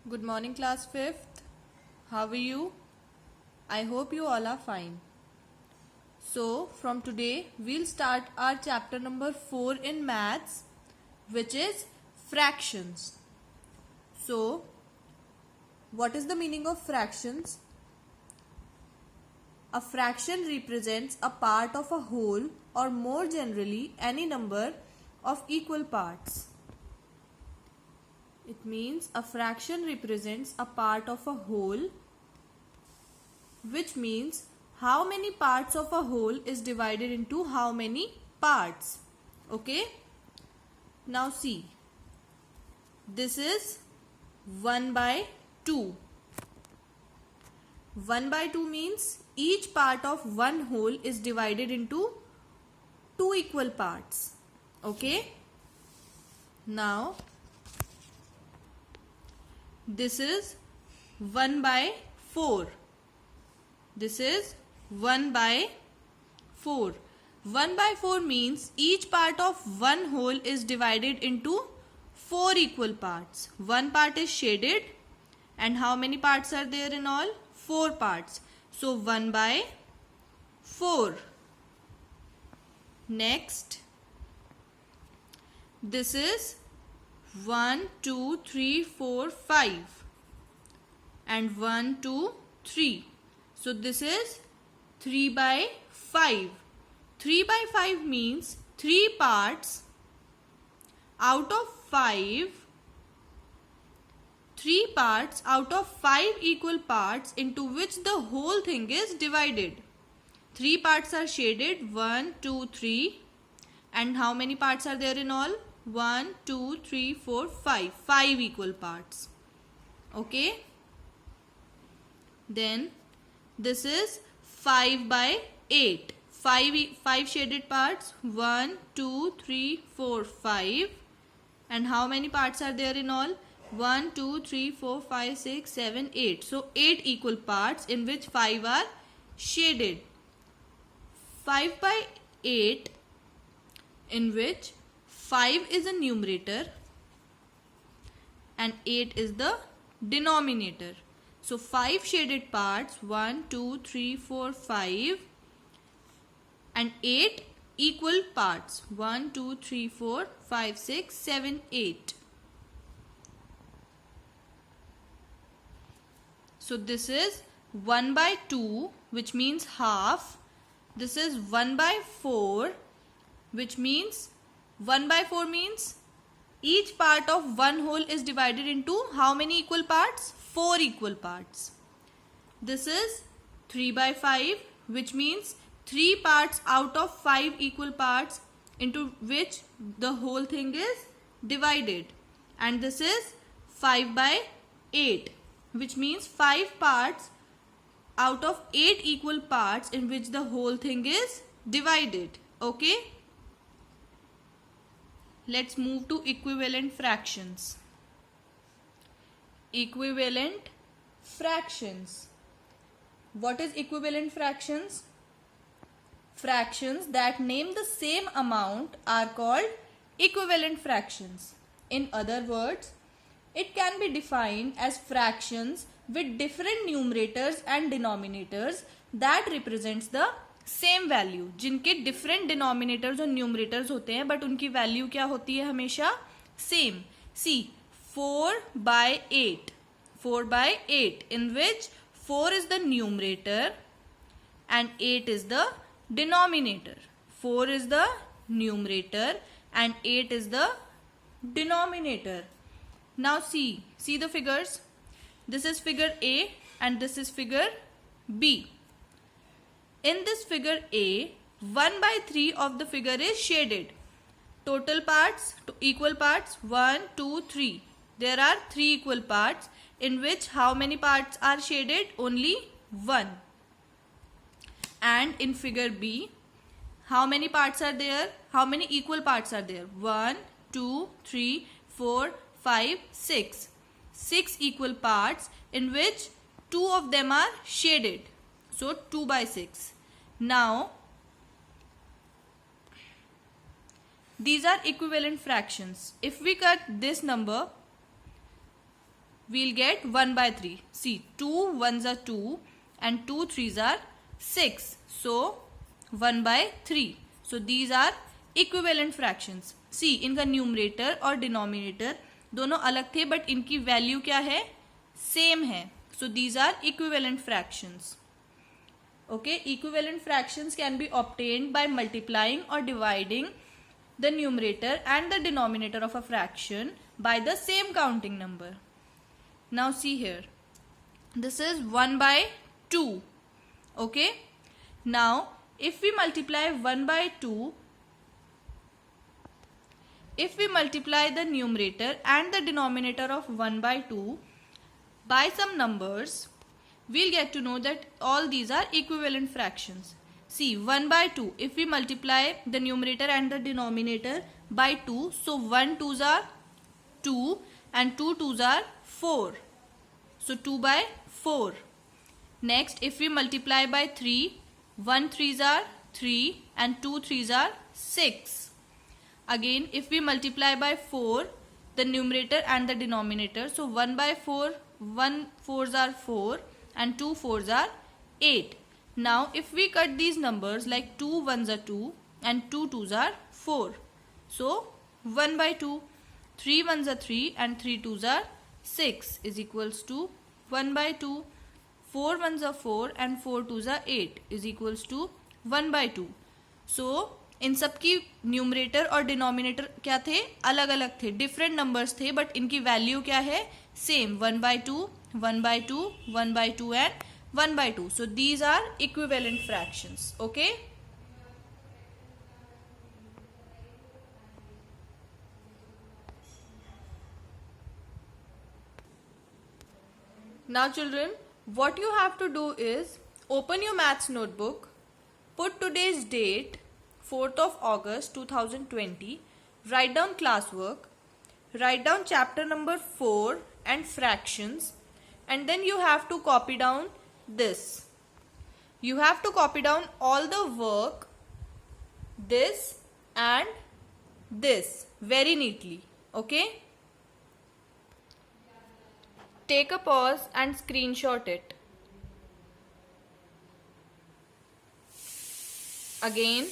Good morning, class 5th. How are you? I hope you all are fine. So, from today, we'll start our chapter number 4 in maths, which is fractions. So, what is the meaning of fractions? A fraction represents a part of a whole, or more generally, any number of equal parts. It means a fraction represents a part of a whole, which means how many parts of a whole is divided into how many parts. Okay? Now see. This is 1 by 2. 1 by 2 means each part of one whole is divided into two equal parts. Okay? Now, this is 1 by 4. This is 1 by 4. 1 by 4 means each part of one whole is divided into 4 equal parts. One part is shaded, and how many parts are there in all? 4 parts. So 1 by 4. Next, this is 1, 2, 3, 4, 5 and 1, 2, 3. So this is 3 by 5. 3 by 5 means 3 parts out of 5. 3 parts out of 5 equal parts into which the whole thing is divided. 3 parts are shaded, 1, 2, 3. And how many parts are there in all? 1, 2, 3, 4, 5. 5 equal parts. Okay? Then this is 5 by 8. 5 shaded parts. 1, 2, 3, 4, 5. And how many parts are there in all? 1, 2, 3, 4, 5, 6, 7, 8. So 8 equal parts in which 5 are shaded. 5 by 8 in which 5 is a numerator and 8 is the denominator. So 5 shaded parts, 1, 2, 3, 4, 5 and 8 equal parts, 1, 2, 3, 4, 5, 6, 7, 8. So this is 1 by 2, which means half. This is 1 by 4, which means 1 by 4 means each part of one whole is divided into how many equal parts? 4 equal parts. This is 3 by 5, which means 3 parts out of 5 equal parts into which the whole thing is divided. And this is 5 by 8, which means 5 parts out of 8 equal parts in which the whole thing is divided. Okay? Let's move to equivalent fractions. Equivalent fractions. What is equivalent fractions? Fractions that name the same amount are called equivalent fractions. In other words, it can be defined as fractions with different numerators and denominators that represents the same value, जिनके different denominators और numerators होते हैं but उनकी value क्या होती है हमेशा same. See 4 by 8. 4 by 8 in which 4 is the numerator and 8 is the denominator. 4 is the numerator and 8 is the denominator. Now see the figures. This is figure A and this is figure B. In this figure A, 1 by 3 of the figure is shaded. Total parts, equal parts, 1, 2, 3. There are 3 equal parts in which how many parts are shaded? Only 1. And in figure B, how many parts are there? How many equal parts are there? 1, 2, 3, 4, 5, 6. 6 equal parts in which 2 of them are shaded. So 2 by 6. Now, these are equivalent fractions. If we cut this number we'll get 1 by 3. See, 2 ones are 2 and 2 threes are 6. So 1 by 3. So these are equivalent fractions. See, इनका numerator और denominator दोनों अलग थे but इनकी value क्या है, same है. So these are equivalent fractions. Okay, equivalent fractions can be obtained by multiplying or dividing the numerator and the denominator of a fraction by the same counting number. Now see here, this is 1 by 2. Okay, now if we multiply 1 by 2, if we multiply the numerator and the denominator of 1 by 2 by some numbers, we'll get to know that all these are equivalent fractions. See, 1 by 2, if we multiply the numerator and the denominator by 2, so 1 2s are 2 and 2 2s are 4. So 2 by 4. Next, if we multiply by 3, 1 3s are 3 and 2 3s are 6. Again, if we multiply by 4, the numerator and the denominator, so 1 by 4, 1 4s are 4 and 2 4s are 8. Now if we cut these numbers, like 2 1s are 2 and 2 2s are 4. So 1 by 2, 3 1s are 3 and 3 2s are 6 is equals to 1 by 2. 4 1s are 4 and 4 2s are 8 is equals to 1 by 2. So इन सब की numerator और denominator क्या थे, अलग अलग थे, different numbers थे but इनकी वैल्यू क्या है, same. 1 by 2, 1 by 2, 1 by 2 and 1 by 2. So these are equivalent fractions. Okay. Now children, what you have to do is open your maths notebook, put today's date 4th of August 2020, write down classwork, write down chapter number 4 and fractions, and then you have to copy down this. You have to copy down all the work, this and this very neatly. Okay? Take a pause and screenshot it. Again,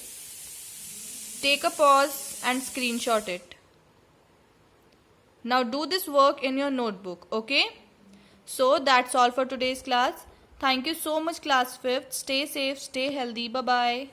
take a pause and screenshot it. Now do this work in your notebook. Okay? So that's all for today's class. Thank you so much class 5th. Stay safe, stay healthy. Bye-bye.